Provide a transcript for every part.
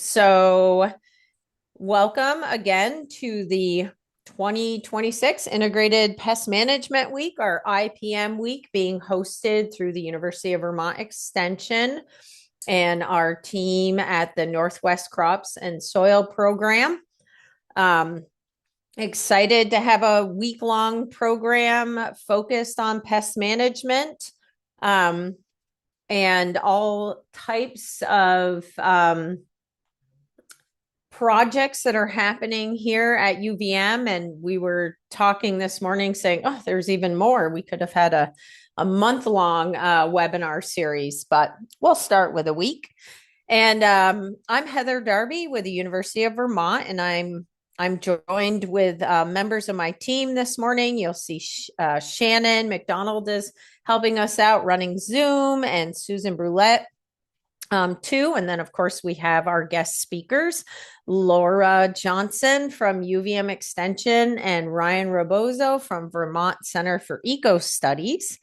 So, welcome again to the 2026 Integrated Pest Management Week, our IPM week, being hosted through the University of Vermont Extension and our team at the Northwest Crops and Soil Program. Um, Excited to have a week-long program focused on pest management um, and all types of projects that are happening here at UVM. And we were talking this morning saying, oh, there's even more. We could have had a month-long webinar series, but we'll start with a week. And I'm Heather Darby with the University of Vermont, and I'm joined with members of my team this morning. You'll see Shannon McDonald is helping us out running Zoom, and Susan Brulette too. And then, of course, we have our guest speakers, Laura Johnson from UVM Extension and Ryan Rebozo from Vermont Center for Ecostudies.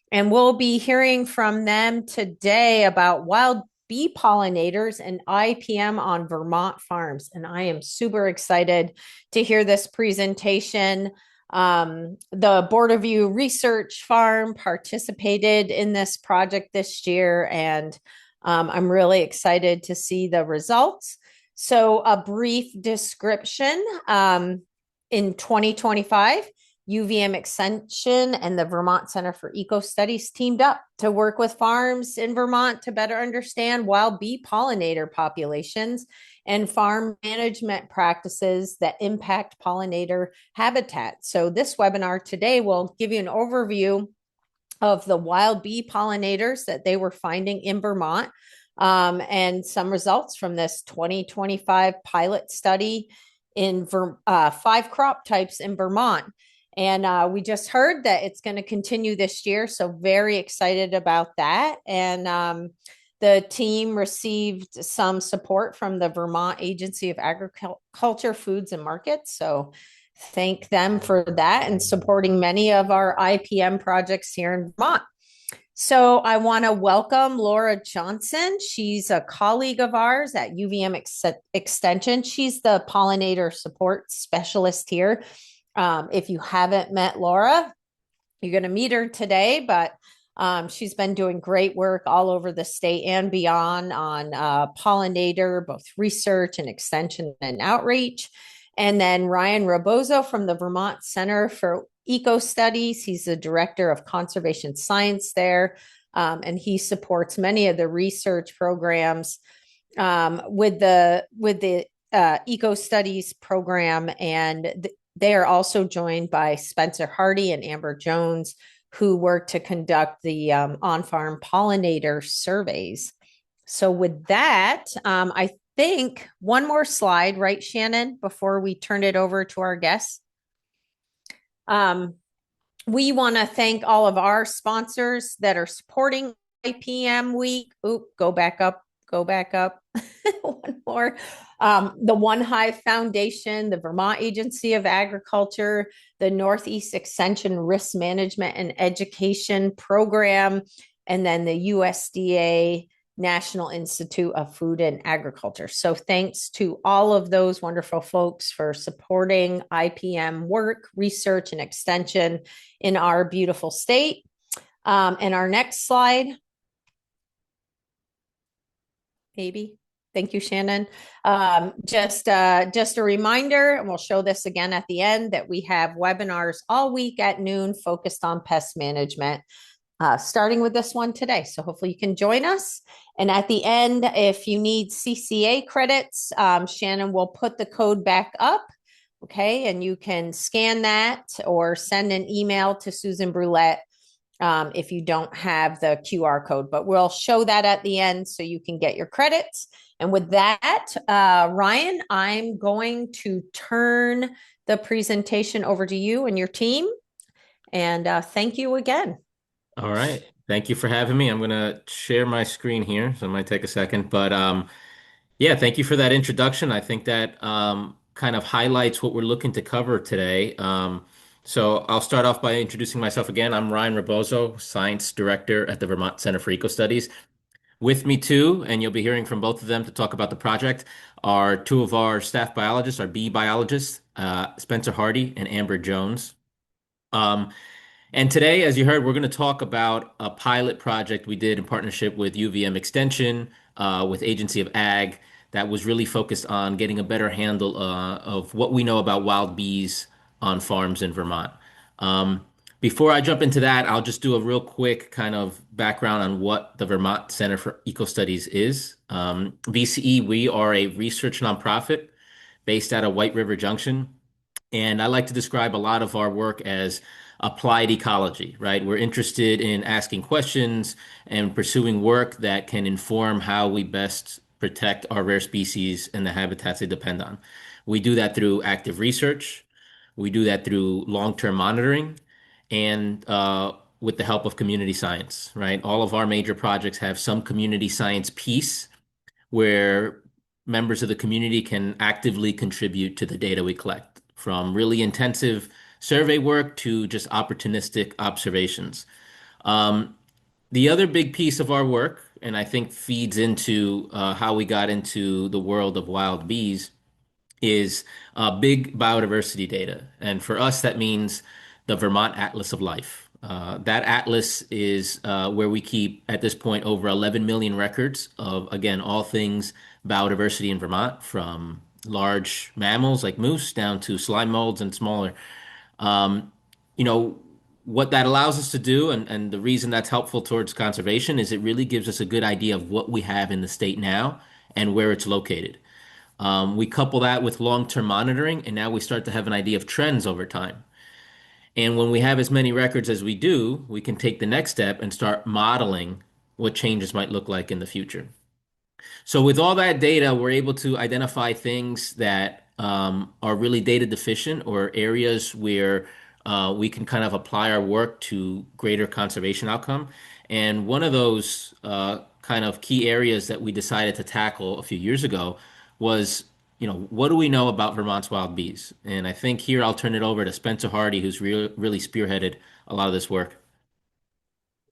And we'll be hearing from them today about wild bee pollinators and IPM on Vermont farms. And I am super excited to hear this presentation. The Board View Research Farm participated in this project this year, and I'm really excited to see the results. So, a brief description. In 2025, UVM Extension and the Vermont Center for Ecostudies teamed up to work with farms in Vermont to better understand wild bee pollinator populations and farm management practices that impact pollinator habitat. So, this webinar today will give you an overview of the wild bee pollinators that they were finding in Vermont, and some results from this 2025 pilot study in 5 crop types in Vermont. And we just heard that it's going to continue this year. So, very excited about that. And the team received some support from the Vermont Agency of Agriculture, Foods and Markets. So, thank them for that and supporting many of our IPM projects here in Vermont. So I want to welcome Laura Johnson. She's a colleague of ours at UVM Extension. She's the pollinator support specialist here. If you haven't met Laura, you're going to meet her today, but she's been doing great work all over the state and beyond on pollinator, both research and extension and outreach. And then Ryan Rebozo from the Vermont Center for Ecostudies. He's the director of conservation science there, and he supports many of the research programs with the Ecostudies program. And they are also joined by Spencer Hardy and Amber Jones, who work to conduct the on-farm pollinator surveys. So with that, I think one more slide, right, Shannon, before we turn it over to our guests. We want to thank all of our sponsors that are supporting IPM Week. Oop, go back up. One more. The One Hive Foundation, the Vermont Agency of Agriculture, the Northeast Extension Risk Management and Education Program, and then the USDA National Institute of Food and Agriculture. So thanks to all of those wonderful folks for supporting IPM work, research, and extension in our beautiful state. And our next slide, maybe. Thank you, Shannon. Just a reminder, and we'll show this again at the end, that we have webinars all week at noon focused on pest management, starting with this one today. So hopefully you can join us. And at the end, if you need CCA credits, Shannon will put the code back up. Okay, and you can scan that or send an email to Susan Brulette if you don't have the QR code. But we'll show that at the end so you can get your credits. And with that, Ryan, I'm going to turn the presentation over to you and your team. And thank you again. All right. Thank you for having me. I'm going to share my screen here, so it might take a second. But yeah, thank you for that introduction. I think that kind of highlights what we're looking to cover today. So I'll start off by introducing myself again. I'm Ryan Rebozo, Science Director at the Vermont Center for Ecostudies. With me too, and you'll be hearing from both of them to talk about the project, are two of our staff biologists, our bee biologists, Spencer Hardy and Amber Jones. Um, and today, as you heard, we're going to talk about a pilot project we did in partnership with UVM Extension, with Agency of Ag, that was really focused on getting a better handle of what we know about wild bees on farms in Vermont. Um, Before I jump into that, I'll just do a real quick kind of background on what the Vermont Center for Ecostudies is. VCE, we are a research nonprofit based out of White River Junction. And I like to describe a lot of our work as applied ecology, right? We're interested in asking questions and pursuing work that can inform how we best protect our rare species and the habitats they depend on. We do that through active research. We do that through long-term monitoring and with the help of community science, right? All of our major projects have some community science piece where members of the community can actively contribute to the data we collect, from really intensive survey work to just opportunistic observations. Um, the other big piece of our work, and I think feeds into how we got into the world of wild bees, is big biodiversity data. And for us, that means the Vermont Atlas of Life. That atlas is where we keep, at this point, over 11 million records of, again, all things biodiversity in Vermont, from large mammals like moose down to slime molds and smaller. Um, you know, what that allows us to do, and the reason that's helpful towards conservation, is it really gives us a good idea of what we have in the state now and where it's located. We couple that with long-term monitoring, and now we start to have an idea of trends over time. And when we have as many records as we do, we can take the next step and start modeling what changes might look like in the future. So with all that data, we're able to identify things that are really data deficient, or areas where we can kind of apply our work to greater conservation outcome. And one of those kind of key areas that we decided to tackle a few years ago was, what do we know about Vermont's wild bees? And I think here I'll turn it over to Spencer Hardy, who's really spearheaded a lot of this work.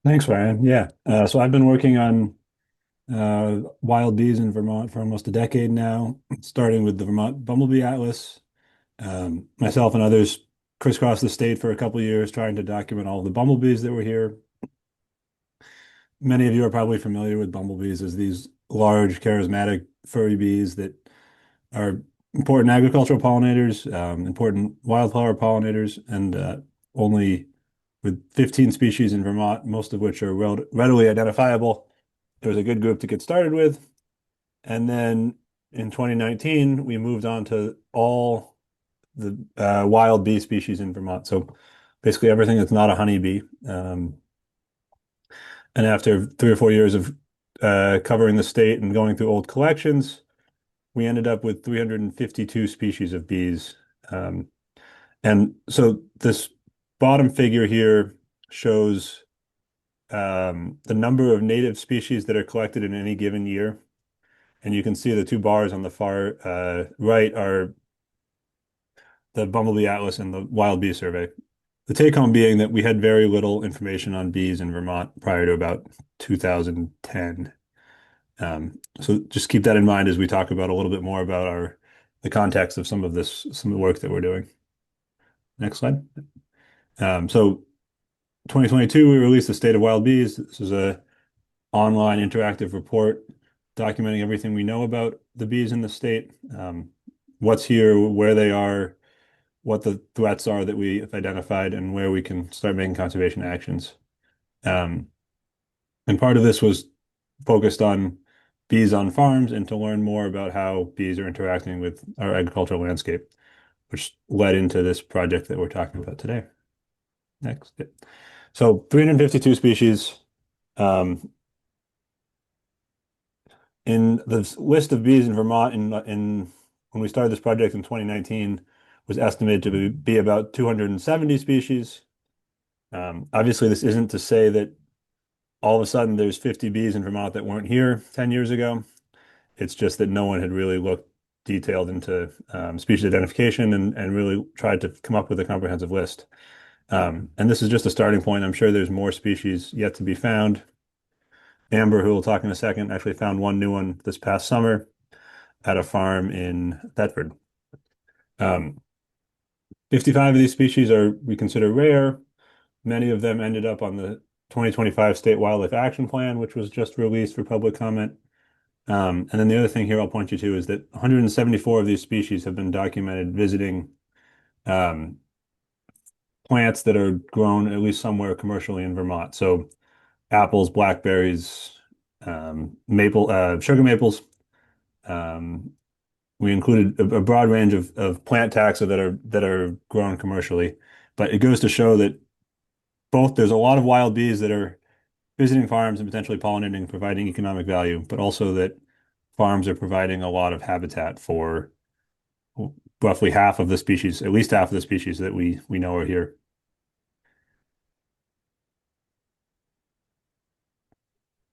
Thanks, Ryan. Yeah. So I've been working on wild bees in Vermont for almost a decade now, starting with the Vermont Bumblebee Atlas. Myself and others crisscrossed the state for a couple of years trying to document all the bumblebees that were here. Many of you are probably familiar with bumblebees as these large, charismatic, furry bees that are important agricultural pollinators, important wildflower pollinators, and only with 15 species in Vermont, most of which are readily identifiable. It was a good group to get started with. And then in 2019, we moved on to all the wild bee species in Vermont. So basically everything that's not a honeybee. And after 3 or 4 years of covering the state and going through old collections, we ended up with 352 species of bees. Um, and so this bottom figure here shows the number of native species that are collected in any given year. And you can see the two bars on the far right are the Bumblebee Atlas and the Wild Bee Survey. The take home being that we had very little information on bees in Vermont prior to about 2010. So just keep that in mind as we talk about a little bit more about the context of some of the work that we're doing. Next slide. So 2022, we released the State of Wild Bees. This is a online interactive report documenting everything we know about the bees in the state, what's here, where they are, what the threats are that we have identified, and where we can start making conservation actions. And part of this was focused on bees on farms and to learn more about how bees are interacting with our agricultural landscape, which led into this project that we're talking about today. Next. Yeah. So 352 species. In the list of bees in Vermont in when we started this project in 2019 was estimated to be about 270 species. Obviously, this isn't to say that all of a sudden there's 50 bees in Vermont that weren't here 10 years ago. It's just that no one had really looked detailed into species identification and really tried to come up with a comprehensive list. And this is just a starting point. I'm sure there's more species yet to be found. Amber, who we'll talk in a second, actually found one new one this past summer at a farm in Thetford. 55 of these species we consider rare. Many of them ended up on the 2025 State Wildlife Action Plan, which was just released for public comment. And then the other thing here I'll point you to is that 174 of these species have been documented visiting um, plants that are grown at least somewhere commercially in Vermont. So apples, blackberries, sugar maples. Um, we included a broad range of plant taxa that are grown commercially, but it goes to show that both there's a lot of wild bees that are visiting farms and potentially pollinating, providing economic value, but also that farms are providing a lot of habitat for roughly half of the species, at least half of the species that we know are here.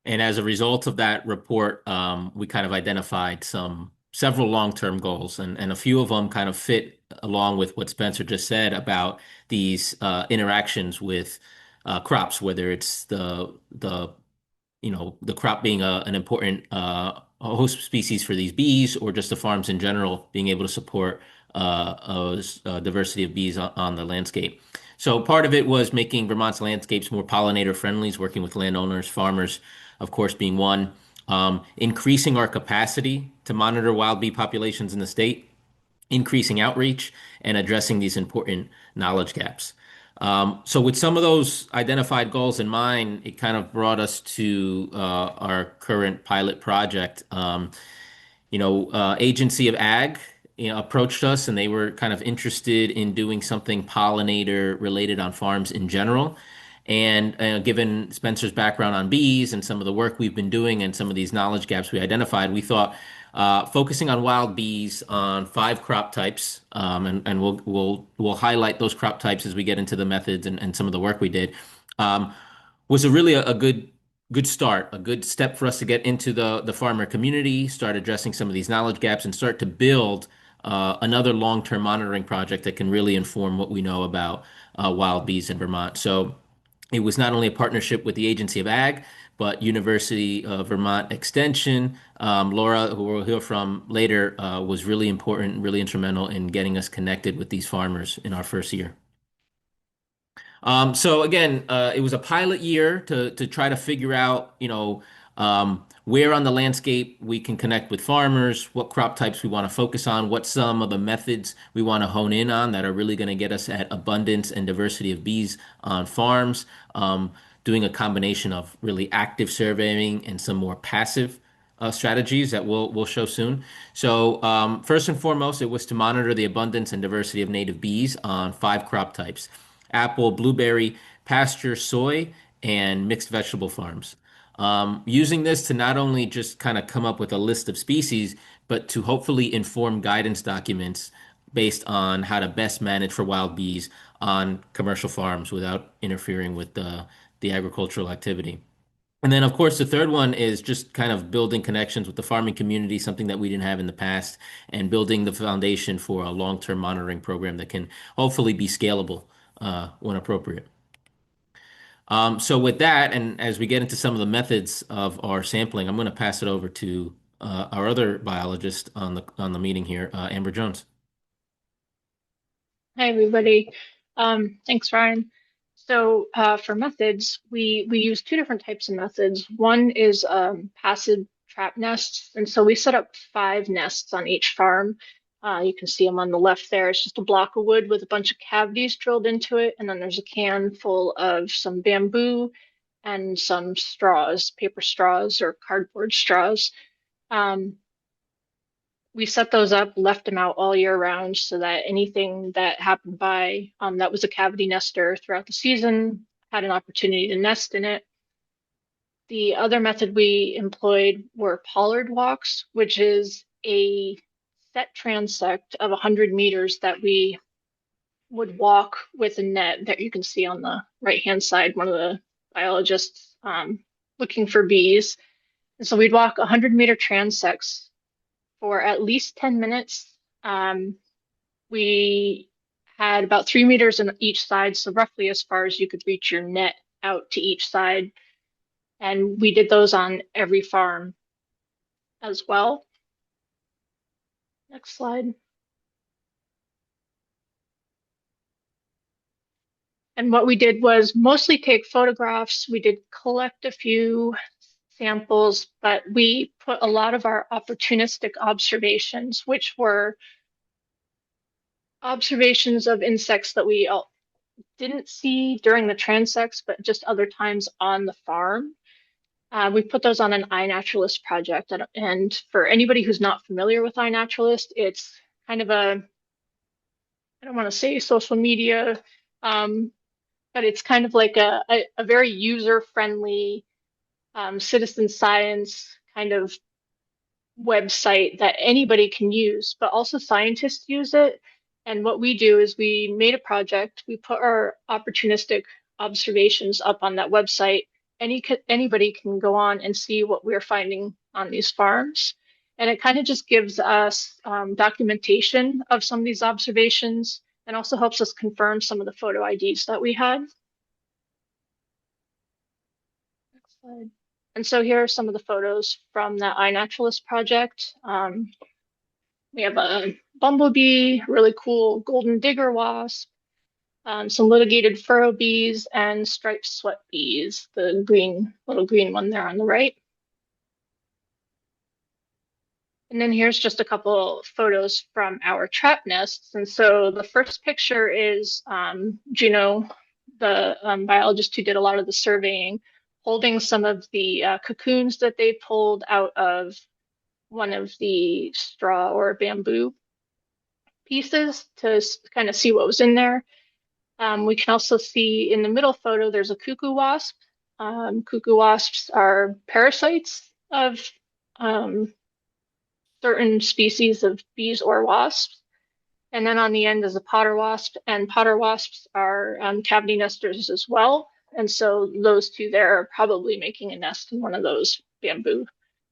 And as a result of that report, we kind of identified several long-term goals, and a few of them kind of fit along with what Spencer just said about these interactions with crops, whether it's the crop being an important host species for these bees, or just the farms in general being able to support a diversity of bees on the landscape. So part of it was making Vermont's landscapes more pollinator friendly, working with landowners, farmers, of course, being one. Increasing our capacity to monitor wild bee populations in the state, increasing outreach, and addressing these important knowledge gaps. So with some of those identified goals in mind, it kind of brought us to our current pilot project. Agency of Ag, approached us, and they were kind of interested in doing something pollinator related on farms in general. And given Spencer's background on bees and some of the work we've been doing and some of these knowledge gaps we identified, we thought focusing on wild bees on 5 crop types, and we'll highlight those crop types as we get into the methods and some of the work we did, um, was a good start, a good step for us to get into the farmer community, start addressing some of these knowledge gaps, and start to build another long-term monitoring project that can really inform what we know about wild bees in Vermont. So it was not only a partnership with the Agency of Ag, but University of Vermont Extension. Laura, who we'll hear from later, was really important, really instrumental in getting us connected with these farmers in our first year. So again, it was a pilot year to try to figure out, where on the landscape we can connect with farmers, what crop types we want to focus on, what some of the methods we want to hone in on that are really going to get us at abundance and diversity of bees on farms. Doing a combination of really active surveying and some more passive strategies that we'll show soon. So first and foremost, it was to monitor the abundance and diversity of native bees on 5 crop types: apple, blueberry, pasture, soy, and mixed vegetable farms. Using this to not only just kind of come up with a list of species, but to hopefully inform guidance documents based on how to best manage for wild bees on commercial farms without interfering with the agricultural activity. And then, of course, the third one is just kind of building connections with the farming community, something that we didn't have in the past, and building the foundation for a long-term monitoring program that can hopefully be scalable when appropriate. So with that, and as we get into some of the methods of our sampling, I'm going to pass it over to our other biologist on the meeting here, Amber Jones. Hi, everybody. Thanks, Ryan. So for methods, we use 2 different types of methods. One is passive trap nests. And so we set up 5 nests on each farm. You can see them on the left there. It's just a block of wood with a bunch of cavities drilled into it. And then there's a can full of some bamboo and some straws, paper straws or cardboard straws. We set those up, left them out all year round so that anything that happened by that was a cavity nester throughout the season had an opportunity to nest in it. The other method we employed were pollard walks, which is a set transect of 100 meters that we would walk with a net that you can see on the right-hand side, one of the biologists looking for bees. And so we'd walk 100-meter transects for at least 10 minutes. We had about 3 meters on each side, so roughly as far as you could reach your net out to each side. And we did those on every farm as well. Next slide. And what we did was mostly take photographs. We did collect a few samples, but we put a lot of our opportunistic observations, which were observations of insects that we didn't see during the transects, but just other times on the farm. We put those on an iNaturalist project. And for anybody who's not familiar with iNaturalist, it's kind of a, I don't want to say social media, but it's kind of like a very user-friendly citizen science kind of website that anybody can use, but also scientists use it. And what we do is we made a project, we put our opportunistic observations up on that website. Anybody can go on and see what we're finding on these farms. And it kind of just gives us documentation of some of these observations and also helps us confirm some of the photo IDs that we had. Next slide. And so here are some of the photos from the iNaturalist project. We have a bumblebee, really cool golden digger wasp, some litigated furrow bees, and striped sweat bees, the little green one there on the right. And then here's just a couple photos from our trap nests. And so the first picture is Juno, the biologist who did a lot of the surveying, holding some of the cocoons that they pulled out of one of the straw or bamboo pieces to kind of see what was in there. We can also see in the middle photo, there's a cuckoo wasp. Cuckoo wasps are parasites of certain species of bees or wasps. And then on the end is a potter wasp, and potter wasps are cavity nesters as well. And so those two there are probably making a nest in one of those bamboo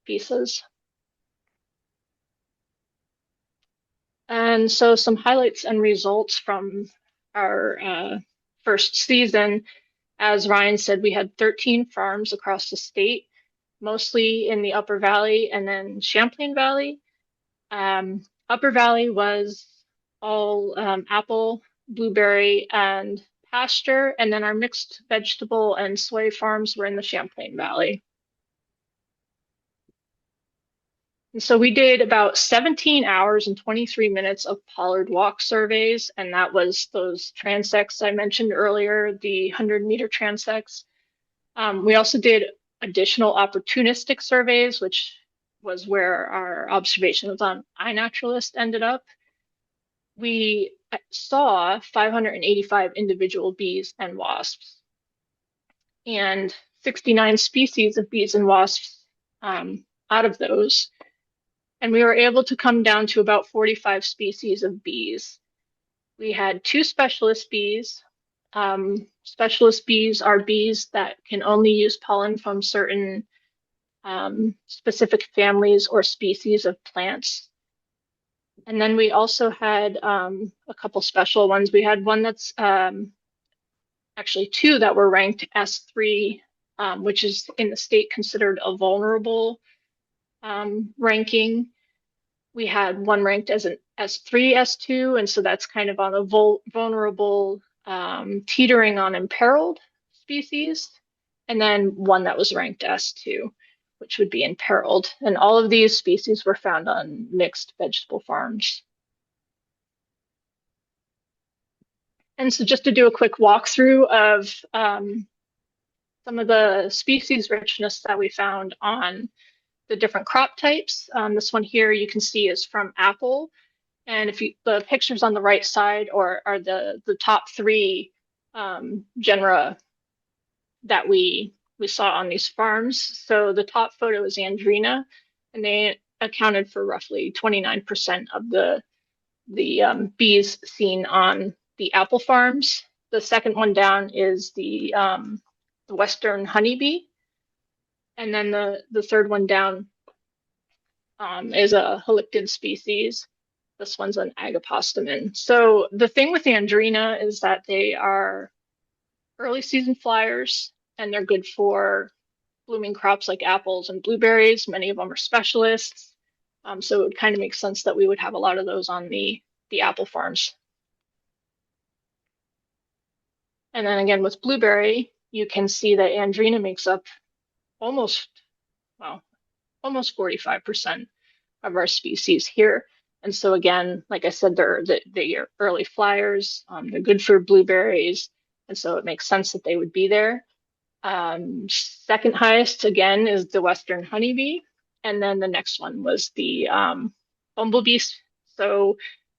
pieces. And so some highlights and results from our first season. As Ryan said, we had 13 farms across the state, mostly in the Upper Valley and then Champlain Valley. Upper Valley was all apple, blueberry, and pasture, and then our mixed vegetable and soy farms were in the Champlain Valley. And so we did about 17 hours and 23 minutes of pollard walk surveys, and that was those transects I mentioned earlier, the 100-meter transects. We also did additional opportunistic surveys, which was where our observations on iNaturalist ended up. We saw 585 individual bees and wasps and 69 species of bees and wasps out of those. And we were able to come down to about 45 species of bees. We had 2 specialist bees. Specialist bees are bees that can only use pollen from certain specific families or species of plants. And then we also had a couple special ones. We had one that's actually 2 that were ranked S3, which is in the state considered a vulnerable ranking. We had one ranked as an S3, S2, and so that's kind of on a vulnerable, teetering on imperiled species. And then one that was ranked S2, which would be imperiled. And all of these species were found on mixed vegetable farms. And so just to do a quick walkthrough of some of the species richness that we found on the different crop types. This one here you can see is from apple. And if the pictures on the right side are the top 3 genera that we saw on these farms. So the top photo is Andrena, and they accounted for roughly 29% of the bees seen on the apple farms. The second one down is the Western honeybee. And then the third one down is a halictid species. This one's an agapostemon. So the thing with Andrena is that they are early season flyers, and they're good for blooming crops like apples and blueberries. Many of them are specialists. So it would kind of make sense that we would have a lot of those on the apple farms. And then again with blueberry, you can see that Andrina makes up almost, well, almost 45% of our species here. And so again, like I said, they're early flyers. They're good for blueberries, and so it makes sense that they would be there. Second highest again is the Western honeybee, and then the next one was the bumblebees. So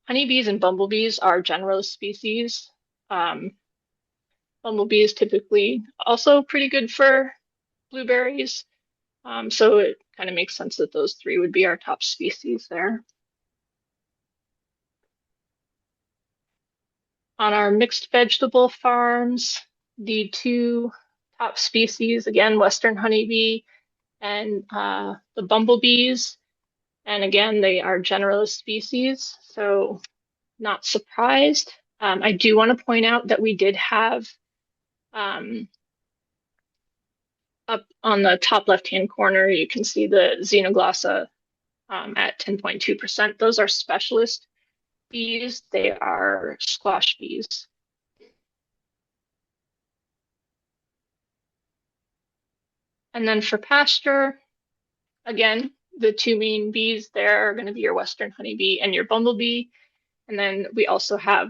honeybees and bumblebees are generalist species. Bumblebees typically also pretty good for blueberries. So it kind of makes sense that those three would be our top species there. On our mixed vegetable farms, the two top species, again, Western honeybee and the bumblebees. And again, they are generalist species, so not surprised. I do want to point out that we did have up on the top left-hand corner, you can see the Xenoglossa at 10.2%. Those are specialist bees. They are squash bees. And then for pasture, again, the two main bees there are going to be your Western honeybee and your bumblebee. And then we also have,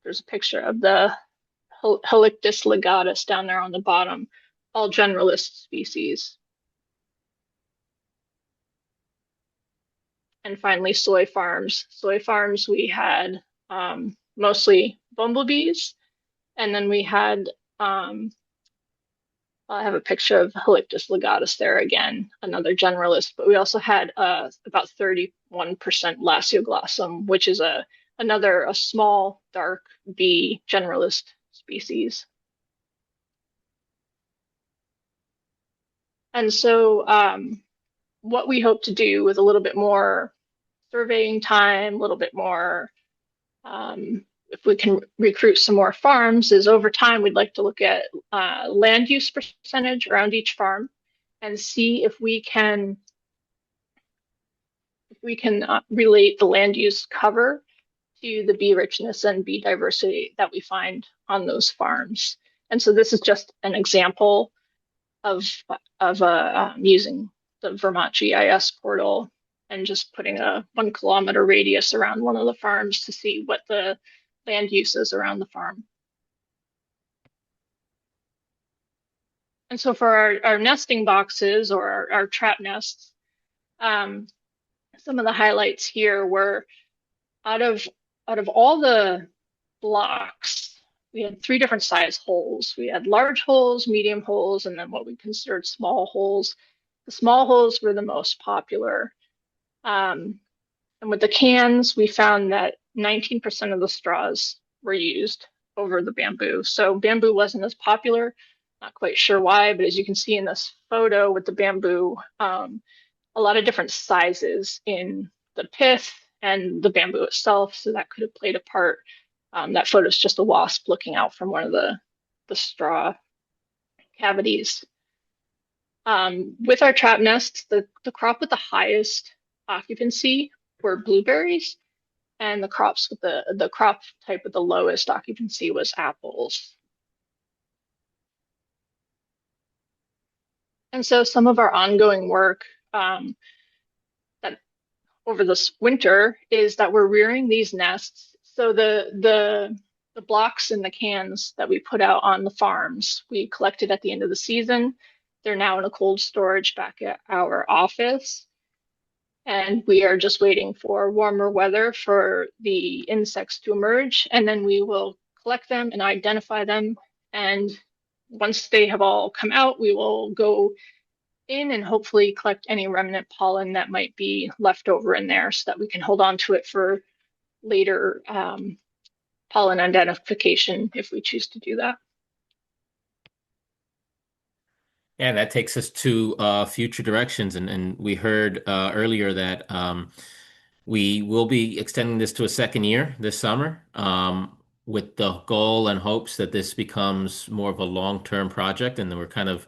there's a picture of the Halictus legatus down there on the bottom, all generalist species. And finally, soy farms. Soy farms, we had mostly bumblebees. And then we had, I have a picture of Halictus legatus there again, another generalist. But we also had about 31% Lasioglossum, which is another small dark bee generalist species. And so what we hope to do with a little bit more surveying time, a little bit more, if we can recruit some more farms, is over time we'd like to look at land use percentage around each farm and see if we can relate the land use cover to the bee richness and bee diversity that we find on those farms. And so this is just an example of using the Vermont GIS portal and just putting a 1 kilometer radius around one of the farms to see what the land use is around the farm. And so for our nesting boxes or our trap nests, some of the highlights here were out of all the blocks, we had 3 different size holes. We had large holes, medium holes, and then what we considered small holes. The small holes were the most popular. And with the cans, we found that 19% of the straws were used over the bamboo. So bamboo wasn't as popular, not quite sure why, but as you can see in this photo with the bamboo, a lot of different sizes in the pith and the bamboo itself, so that could have played a part. That photo is just a wasp looking out from one of the straw cavities. With our trap nests, the crop with the highest occupancy were blueberries, and the crops with the crop type with the lowest occupancy was apples. And so some of our ongoing work that over this winter is that we're rearing these nests. So the blocks and the cans that we put out on the farms, we collected at the end of the season. They're now in a cold storage back at our office. And we are just waiting for warmer weather for the insects to emerge. And then we will collect them and identify them. And once they have all come out, we will go in and hopefully collect any remnant pollen that might be left over in there so that we can hold on to it for later pollen identification if we choose to do that. Yeah, that takes us to future directions. And we heard earlier that we will be extending this to a second year this summer. with the goal and hopes that this becomes more of a long-term project, and then we're kind of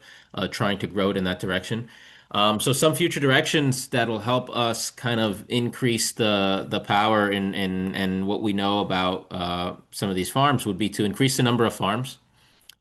trying to grow it in that direction. So some future directions that'll help us kind of increase the power and what we know about some of these farms would be to increase the number of farms.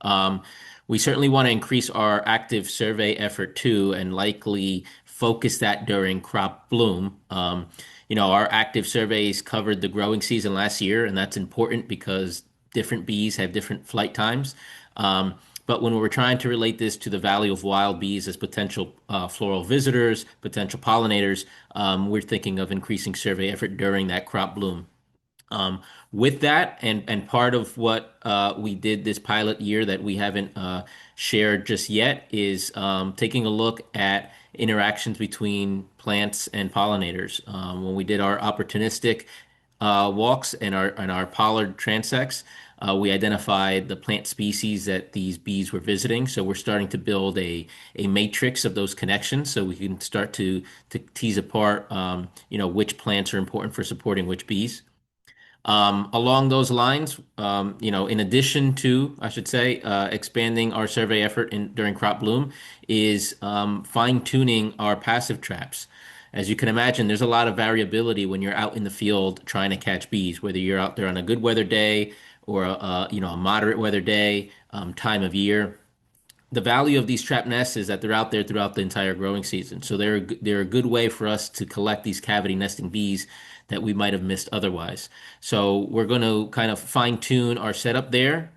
Um, we certainly want to increase our active survey effort too, and likely focus that during crop bloom. Our active surveys covered the growing season last year, and that's important because different bees have different flight times. But when we're trying to relate this to the value of wild bees as potential floral visitors, potential pollinators, we're thinking of increasing survey effort during that crop bloom. Um, with that, and part of what we did this pilot year that we haven't shared just yet is taking a look at interactions between plants and pollinators. When we did our opportunistic walks and our pollard transects, we identified the plant species that these bees were visiting. So we're starting to build a matrix of those connections, so we can start to tease apart, which plants are important for supporting which bees. Along those lines, in addition to, I should say, expanding our survey effort during crop bloom, is fine-tuning our passive traps. As you can imagine, there's a lot of variability when you're out in the field trying to catch bees, whether you're out there on a good weather day or a moderate weather day, time of year. The value of these trap nests is that they're out there throughout the entire growing season. So they're a good way for us to collect these cavity nesting bees that we might have missed otherwise. So we're going to kind of fine tune our setup there,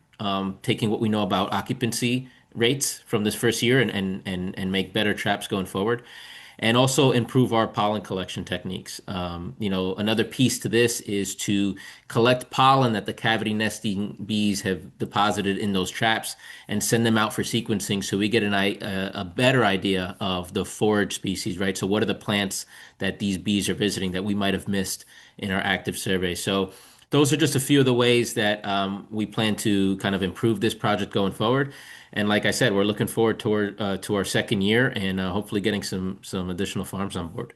taking what we know about occupancy rates from this first year and make better traps going forward, and also improve our pollen collection techniques. Another piece to this is to collect pollen that the cavity nesting bees have deposited in those traps and send them out for sequencing so we get a better idea of the forage species, right? So what are the plants that these bees are visiting that we might have missed in our active survey? So those are just a few of the ways that we plan to kind of improve this project going forward. And like I said, we're looking forward to our second year and hopefully getting some additional farms on board.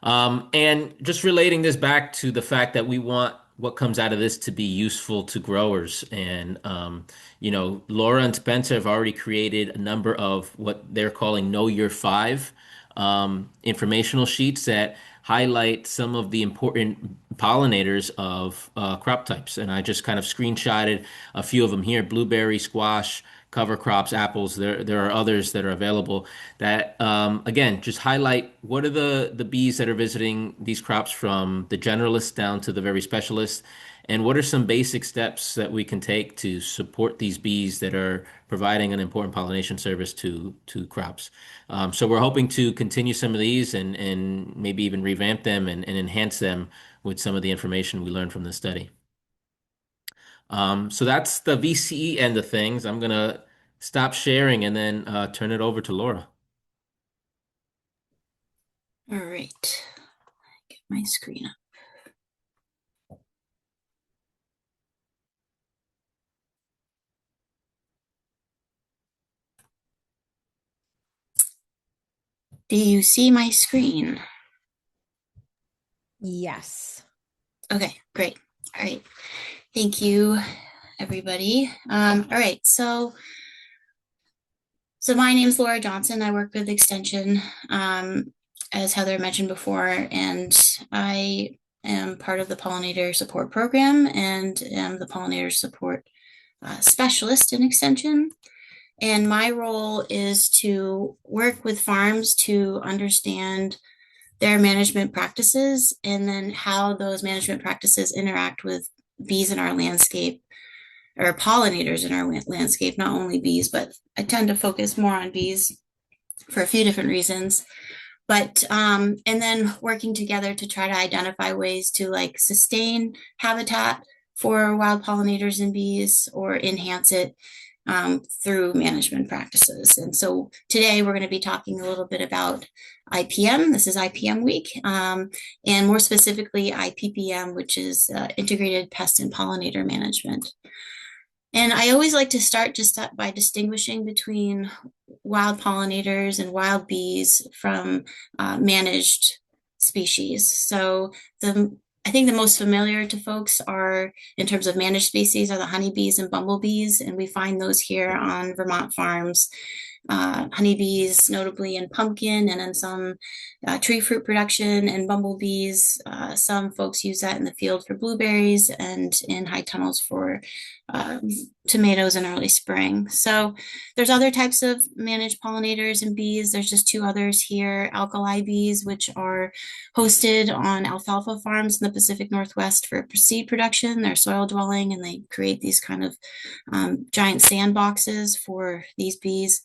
And just relating this back to the fact that we want what comes out of this to be useful to growers. And, Laura and Spencer have already created a number of what they're calling Know Your Five informational sheets that highlight some of the important pollinators of crop types. And I just kind of screenshotted a few of them here: blueberry, squash, cover crops, apples. There are others that are available that again just highlight what are the bees that are visiting these crops, from the generalists down to the very specialists, and what are some basic steps that we can take to support these bees that are providing an important pollination service to crops. So we're hoping to continue some of these and maybe even revamp them and enhance them with some of the information we learned from the study. So that's the VCE end of things. I'm gonna stop sharing and then turn it over to Laura. All right, get my screen up. Do you see my screen? Yes. Okay, great. All right. Thank you, everybody. All right, so my name is Laura Johnson. I work with Extension, as Heather mentioned before, and I am part of the Pollinator Support Program and am the Pollinator Support Specialist in Extension. And my role is to work with farms to understand their management practices and then how those management practices interact with bees in our landscape, or pollinators in our landscape, not only bees, but I tend to focus more on bees for a few different reasons. But and then working together to try to identify ways to like sustain habitat for wild pollinators and bees or enhance it through management practices. And so today we're going to be talking a little bit about IPM. This is IPM week, and more specifically IPPM, which is Integrated Pest and Pollinator Management. And I always like to start just by distinguishing between wild pollinators and wild bees from managed species. So I think the most familiar to folks are, in terms of managed species, are the honeybees and bumblebees, and we find those here on Vermont farms. Honeybees, notably in pumpkin and in some tree fruit production, and bumblebees. Some folks use that in the field for blueberries and in high tunnels for tomatoes in early spring. So there's other types of managed pollinators and bees. There's just two others here, alkali bees, which are hosted on alfalfa farms in the Pacific Northwest for seed production. They're soil dwelling and they create these kind of giant sandboxes for these bees.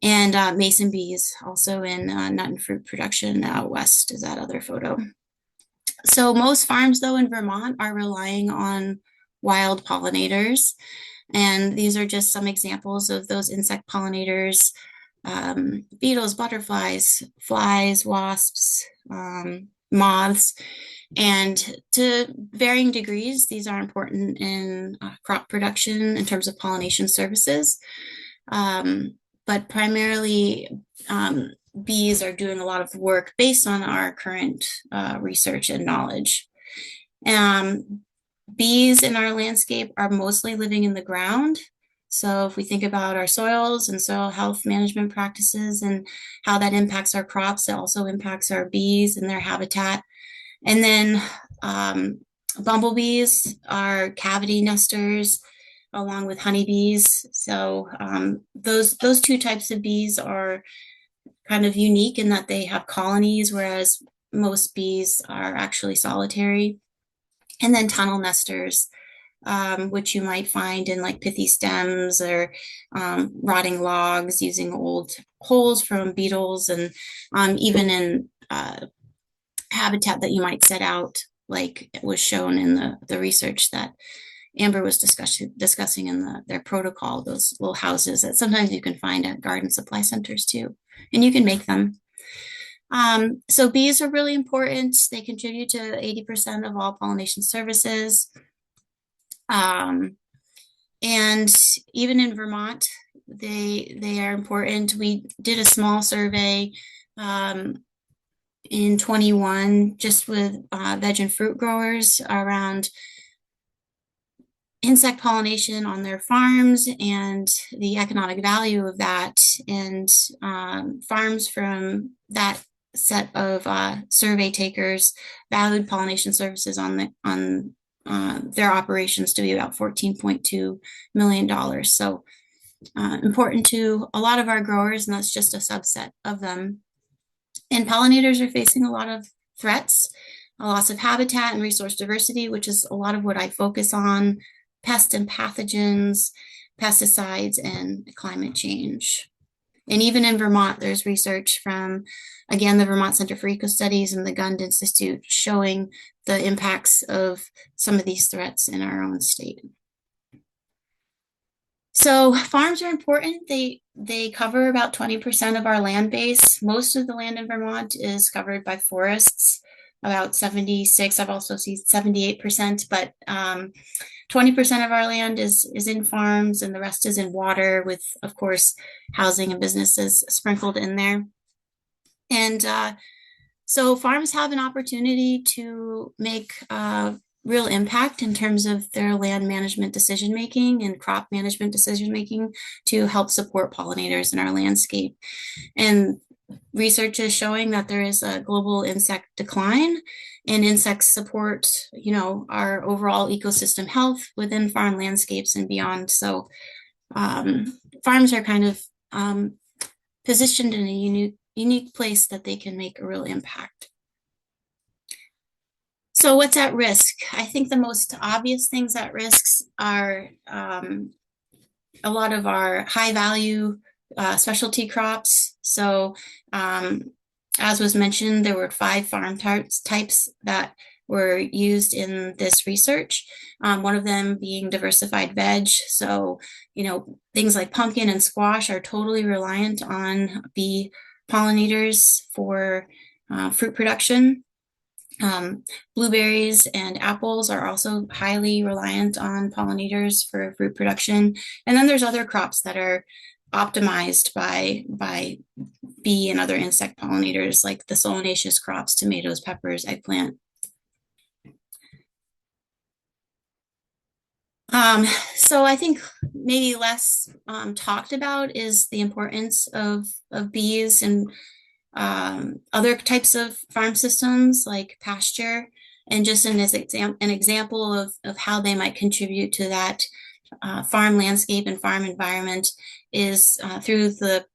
And mason bees, also in nut and fruit production out west, is that other photo. So most farms, though, in Vermont are relying on wild pollinators. And these are just some examples of those insect pollinators: beetles, butterflies, flies, wasps, moths. And to varying degrees, these are important in crop production in terms of pollination services. But primarily, bees are doing a lot of work based on our current research and knowledge. Bees in our landscape are mostly living in the ground. So if we think about our soils and soil health management practices and how that impacts our crops, it also impacts our bees and their habitat. And then bumblebees are cavity nesters along with honeybees. So those two types of bees are kind of unique in that they have colonies, whereas most bees are actually solitary. And then tunnel nesters, which you might find in like pithy stems or rotting logs, using old holes from beetles, and even in habitat that you might set out, like it was shown in the research that Amber was discussing in their protocol, those little houses that sometimes you can find at garden supply centers too, and you can make them. So bees are really important. They contribute to 80% of all pollination services. And even in Vermont, they are important. We did a small survey in 21 just with veg and fruit growers around insect pollination on their farms and the economic value of that. And farms from that set of survey takers valued pollination services on their operations to be about $14.2 million. So important to a lot of our growers, and that's just a subset of them. And pollinators are facing a lot of threats: a loss of habitat and resource diversity, which is a lot of what I focus on, pests and pathogens, pesticides, and climate change. And even in Vermont, there's research from, again, the Vermont Center for Ecostudies and the Gund Institute showing the impacts of some of these threats in our own state. So farms are important. They cover about 20% of our land base. Most of the land in Vermont is covered by forests, about 76. I've also seen 78%, but 20% of our land is in farms, and the rest is in water, with, of course, housing and businesses sprinkled in there. And so farms have an opportunity to make real impact in terms of their land management decision-making and crop management decision-making to help support pollinators in our landscape. And research is showing that there is a global insect decline, and insects support, our overall ecosystem health within farm landscapes and beyond. So farms are kind of positioned in a unique place that they can make a real impact. So what's at risk? I think the most obvious things at risk are a lot of our high value specialty crops. So as was mentioned, there were 5 farm types that were used in this research. One of them being diversified veg. So, things like pumpkin and squash are totally reliant on bee pollinators for fruit production. Blueberries and apples are also highly reliant on pollinators for fruit production. And then there's other crops that are optimized by bee and other insect pollinators, like the solanaceous crops, tomatoes, peppers, eggplant. So I think maybe less talked about is the importance of bees and other types of farm systems like pasture, and just an example of how they might contribute to that farm landscape and farm environment is through the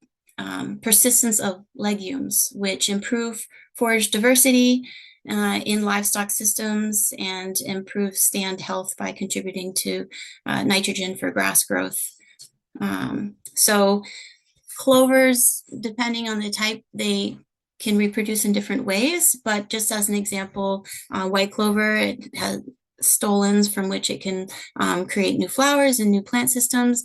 persistence of legumes, which improve forage diversity in livestock systems and improve stand health by contributing to nitrogen for grass growth. So clovers, depending on the type, they can reproduce in different ways, but just as an example, white clover, it has stolons from which it can create new flowers and new plant systems.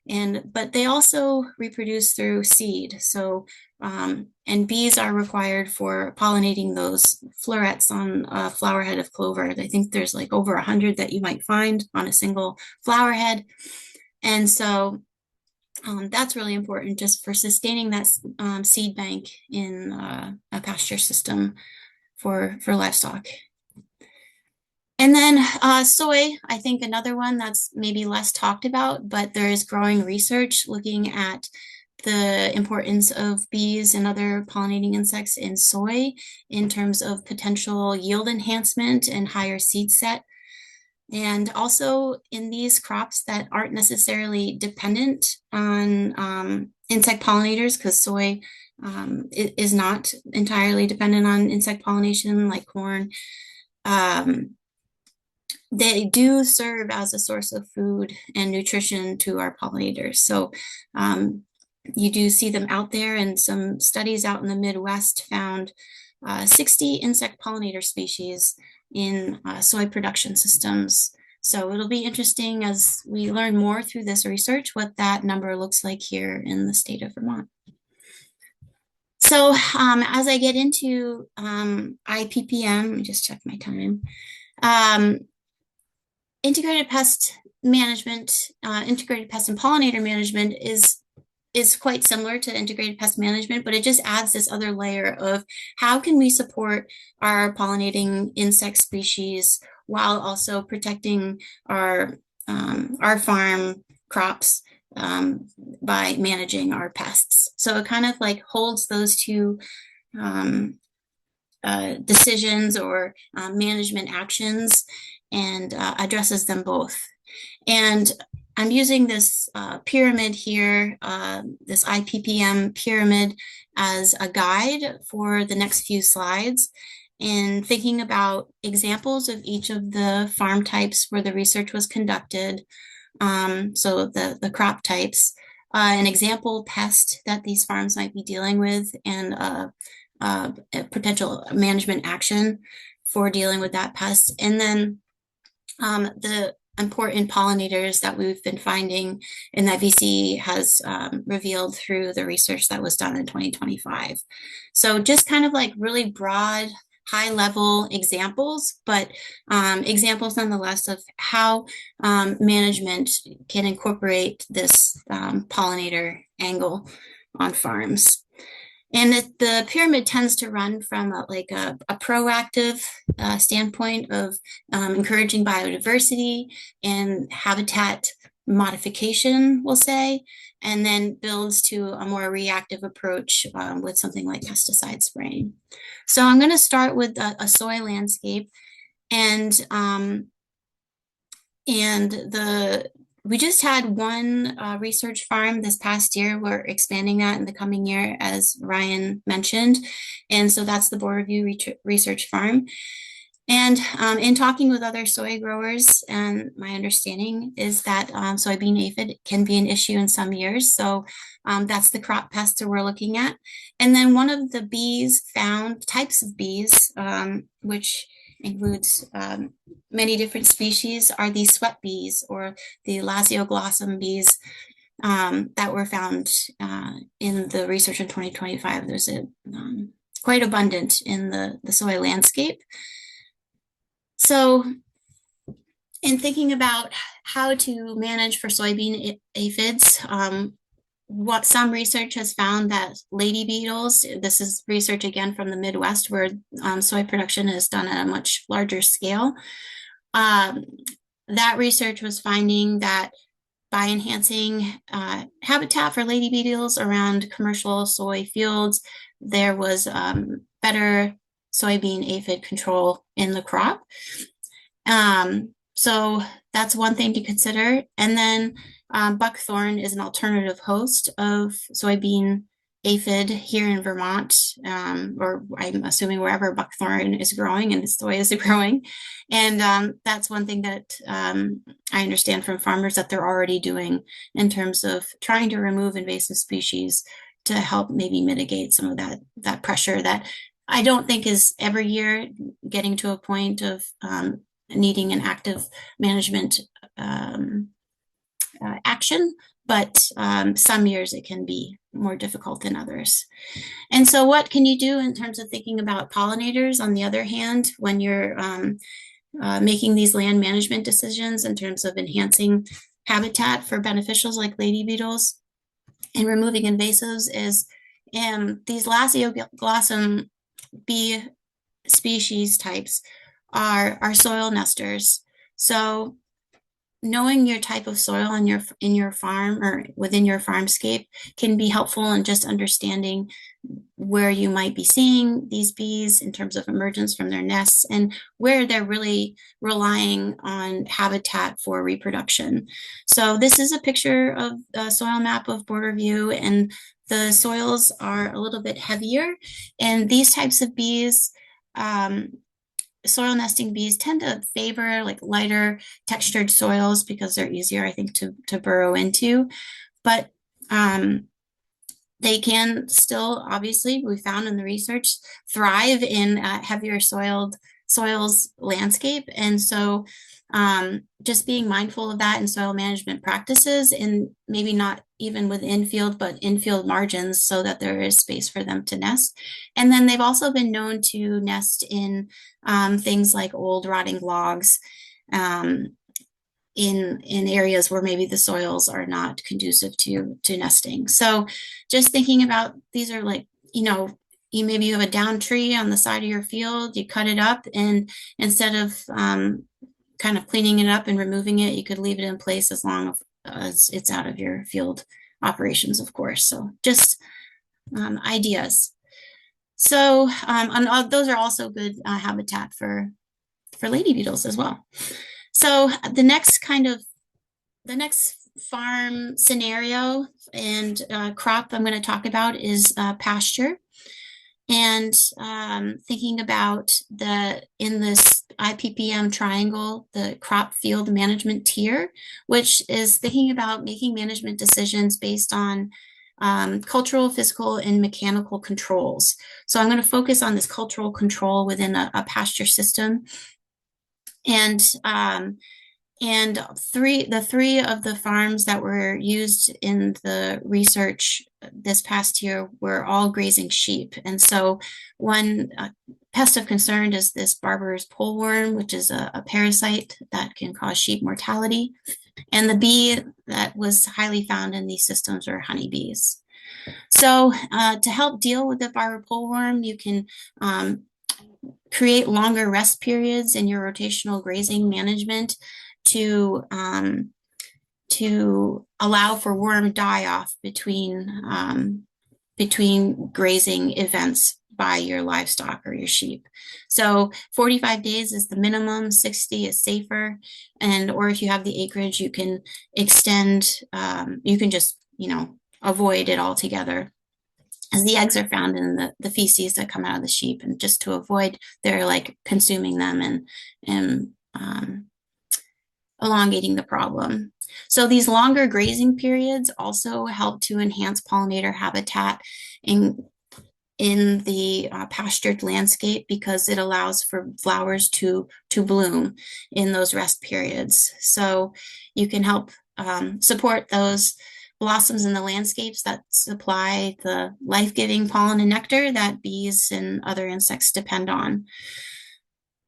But they also reproduce through seed. So, and bees are required for pollinating those florets on a flower head of clover. I think there's like over 100 that you might find on a single flower head. And so that's really important just for sustaining that seed bank in a pasture system for livestock. And then soy, I think another one that's maybe less talked about, but there is growing research looking at the importance of bees and other pollinating insects in soy in terms of potential yield enhancement and higher seed set. And also in these crops that aren't necessarily dependent on insect pollinators, because soy is not entirely dependent on insect pollination like corn. They do serve as a source of food and nutrition to our pollinators. So you do see them out there, and some studies out in the Midwest found 60 insect pollinator species in soy production systems. So it'll be interesting as we learn more through this research what that number looks like here in the state of Vermont. So as I get into IPPM, let me just check my time. Integrated pest management, integrated pest and pollinator management is quite similar to integrated pest management, but it just adds this other layer of how can we support our pollinating insect species while also protecting our farm crops by managing our pests. So it kind of like holds those two decisions or management actions and addresses them both. And I'm using this pyramid here, this IPPM pyramid, as a guide for the next few slides, and thinking about examples of each of the farm types where the research was conducted. So the crop types, an example pest that these farms might be dealing with, and a potential management action for dealing with that pest. And then the important pollinators that we've been finding and that VC has revealed through the research that was done in 2025. So just kind of like really broad, high level examples, but examples nonetheless of how management can incorporate this pollinator angle on farms. And the pyramid tends to run from a proactive standpoint of encouraging biodiversity and habitat modification, we'll say, and then builds to a more reactive approach with something like pesticide spraying. So I'm going to start with a soy landscape, and we just had one research farm this past year. We're expanding that in the coming year, as Ryan mentioned. And so that's the Board Review Research Farm. And in talking with other soy growers, and my understanding is that soybean aphid can be an issue in some years. So that's the crop pest that we're looking at. And then one of the bees found, types of bees, which includes many different species, are these sweat bees or the lasioglossum bees that were found in the research in 2025. There's quite abundant in the soy landscape. So in thinking about how to manage for soybean aphids, what some research has found that lady beetles, this is research again from the Midwest where soy production is done at a much larger scale. that research was finding that by enhancing habitat for lady beetles around commercial soy fields, there was better soybean aphid control in the crop. So that's one thing to consider. And then buckthorn is an alternative host of soybean aphid here in Vermont, or I'm assuming wherever buckthorn is growing and soy is growing. And that's one thing that I understand from farmers that they're already doing in terms of trying to remove invasive species to help maybe mitigate some of that pressure that I don't think is every year getting to a point of needing an active management action, but some years it can be more difficult than others. And so what can you do in terms of thinking about pollinators, on the other hand, when you're making these land management decisions in terms of enhancing habitat for beneficials like lady beetles and removing invasives is these Lasioglossum bee species types are soil nesters. So knowing your type of soil in your farm or within your farmscape can be helpful in just understanding where you might be seeing these bees in terms of emergence from their nests and where they're really relying on habitat for reproduction. So this is a picture of a soil map of Border View, and the soils are a little bit heavier, and these types of bees soil nesting bees tend to favor like lighter textured soils because they're easier, I think, to burrow into. But they can still, obviously, we found in the research, thrive in heavier soils landscape. And so just being mindful of that in soil management practices, and maybe not even with infield, but infield margins so that there is space for them to nest. And then they've also been known to nest in things like old rotting logs in areas where maybe the soils are not conducive to nesting. So just thinking about, these are like, maybe you have a down tree on the side of your field, you cut it up, and instead of kind of cleaning it up and removing it, you could leave it in place as long as it's out of your field operations, of course. So just ideas. So those are also good habitat for lady beetles as well. So the next farm scenario and crop I'm going to talk about is pasture. And thinking about in this IPPM triangle, the crop field management tier, which is thinking about making management decisions based on cultural, physical, and mechanical controls. So I'm going to focus on this cultural control within a pasture system. And the three of the farms that were used in the research this past year were all grazing sheep. And so one pest of concern is this Barber's poleworm, which is a parasite that can cause sheep mortality. And the bee that was highly found in these systems are honeybees. So to help deal with the Barber poleworm, you can create longer rest periods in your rotational grazing management to allow for worm die-off between grazing events by your livestock or your sheep. So 45 days is the minimum, 60 is safer, or if you have the acreage, you can extend, you can just, avoid it altogether, as the eggs are found in the feces that come out of the sheep, and just to avoid their like consuming them and elongating the problem. So these longer grazing periods also help to enhance pollinator habitat in the pastured landscape, because it allows for flowers to bloom in those rest periods. So you can help support those blossoms in the landscapes that supply the life-giving pollen and nectar that bees and other insects depend on.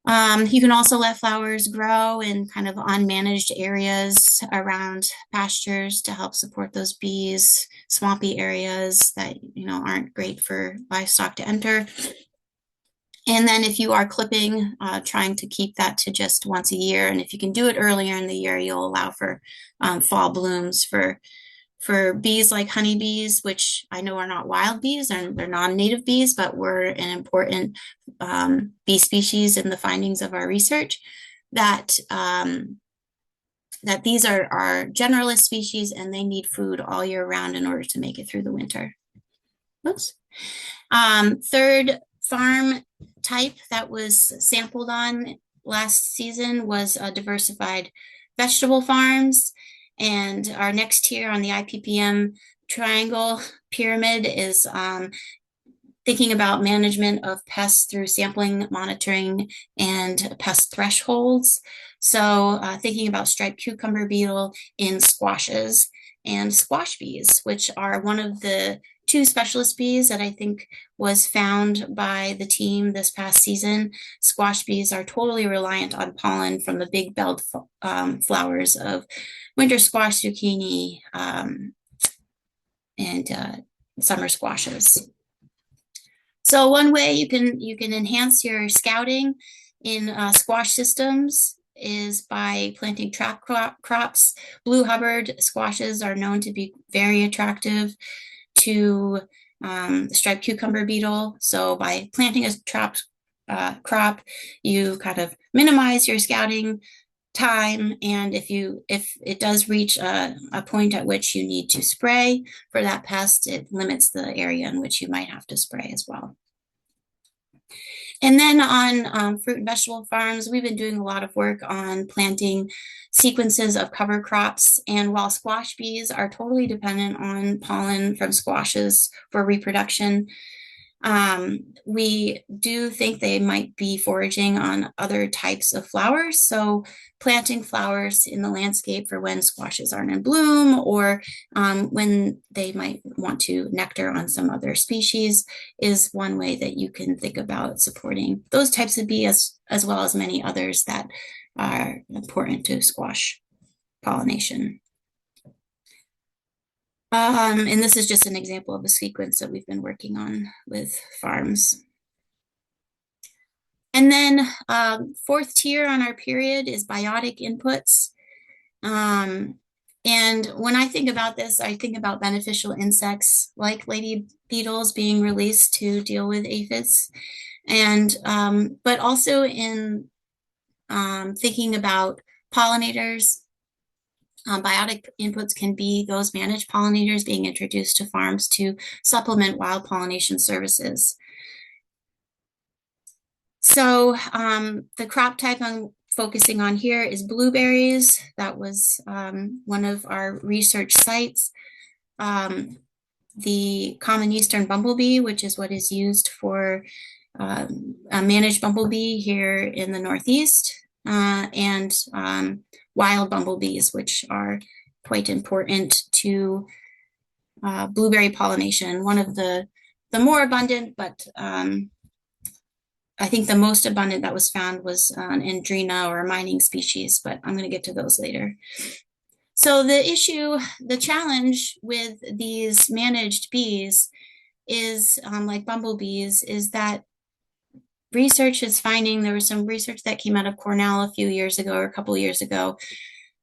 You can also let flowers grow in kind of unmanaged areas around pastures to help support those bees, swampy areas that aren't great for livestock to enter. And then if you are clipping, trying to keep that to just once a year. And if you can do it earlier in the year, you'll allow for fall blooms for bees like honeybees, which I know are not wild bees and they're non-native bees, but were an important bee species in the findings of our research. That that these are generalist species and they need food all year round in order to make it through the winter. Oops. Third farm type that was sampled on last season was diversified vegetable farms. And our next tier on the IPPM triangle pyramid is thinking about management of pests through sampling, monitoring, and pest thresholds. So thinking about striped cucumber beetle in squashes and squash bees, which are one of the 2 specialist bees that I think was found by the team this past season. Squash bees are totally reliant on pollen from the big belled flowers of winter squash, zucchini, and summer squashes. So one way you can enhance your scouting in squash systems is by planting trap crops. Blue Hubbard squashes are known to be very attractive to the striped cucumber beetle. So by planting a trap crop, you kind of minimize your scouting time, and if it does reach a point at which you need to spray for that pest, it limits the area in which you might have to spray as well. And then on fruit and vegetable farms, we've been doing a lot of work on planting sequences of cover crops. And while squash bees are totally dependent on pollen from squashes for reproduction, we do think they might be foraging on other types of flowers. So planting flowers in the landscape for when squashes aren't in bloom, or when they might want to nectar on some other species, is one way that you can think about supporting those types of bees, as well as many others that are important to squash pollination. And this is just an example of a sequence that we've been working on with farms. And then 4th tier on our period is biotic inputs. And when I think about this, I think about beneficial insects like lady beetles being released to deal with aphids. And but also in thinking about pollinators. Biotic inputs can be those managed pollinators being introduced to farms to supplement wild pollination services. So the crop type I'm focusing on here is blueberries. That was one of our research sites. The common eastern bumblebee, which is what is used for a managed bumblebee here in the Northeast, and wild bumblebees, which are quite important to blueberry pollination. One of the more abundant, but I think the most abundant that was found was an Andrena or a mining species, but I'm going to get to those later. So the challenge with these managed bees is, like bumblebees, is that research is finding, there was some research that came out of Cornell a few years ago or a couple of years ago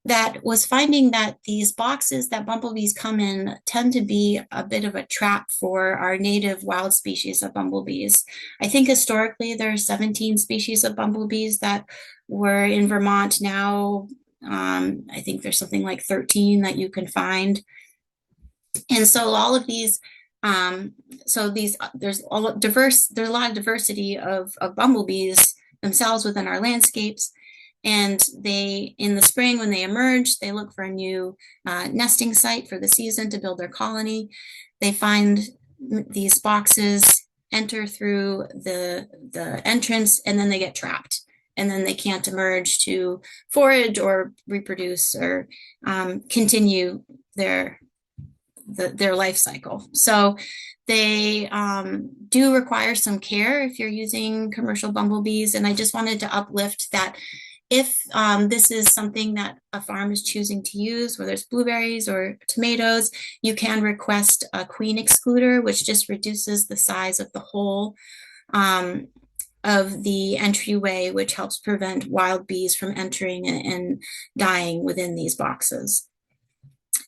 that was finding that these boxes that bumblebees come in tend to be a bit of a trap for our native wild species of bumblebees. I think historically there are 17 species of bumblebees that were in Vermont. Now I think there's something like 13 that you can find. And so all of these there's a lot of diversity of bumblebees themselves within our landscapes. And they, in the spring, when they emerge, they look for a new nesting site for the season to build their colony. They find these boxes, enter through the entrance, and then they get trapped. And then they can't emerge to forage or reproduce or continue their life cycle. So they do require some care if you're using commercial bumblebees. And I just wanted to uplift that if this is something that a farm is choosing to use, whether it's blueberries or tomatoes, you can request a queen excluder, which just reduces the size of the hole of the entryway, which helps prevent wild bees from entering and dying within these boxes.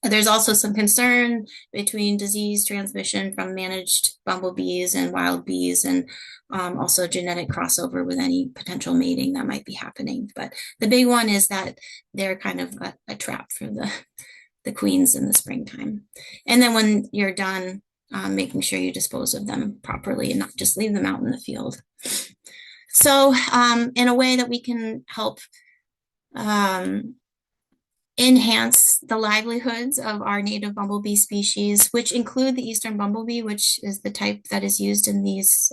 There's also some concern between disease transmission from managed bumblebees and wild bees, and also genetic crossover with any potential mating that might be happening. But the big one is that they're kind of a trap for the queens in the springtime. And then when you're done, making sure you dispose of them properly and not just leave them out in the field. So in a way that we can help enhance the livelihoods of our native bumblebee species, which include the eastern bumblebee, which is the type that is used in these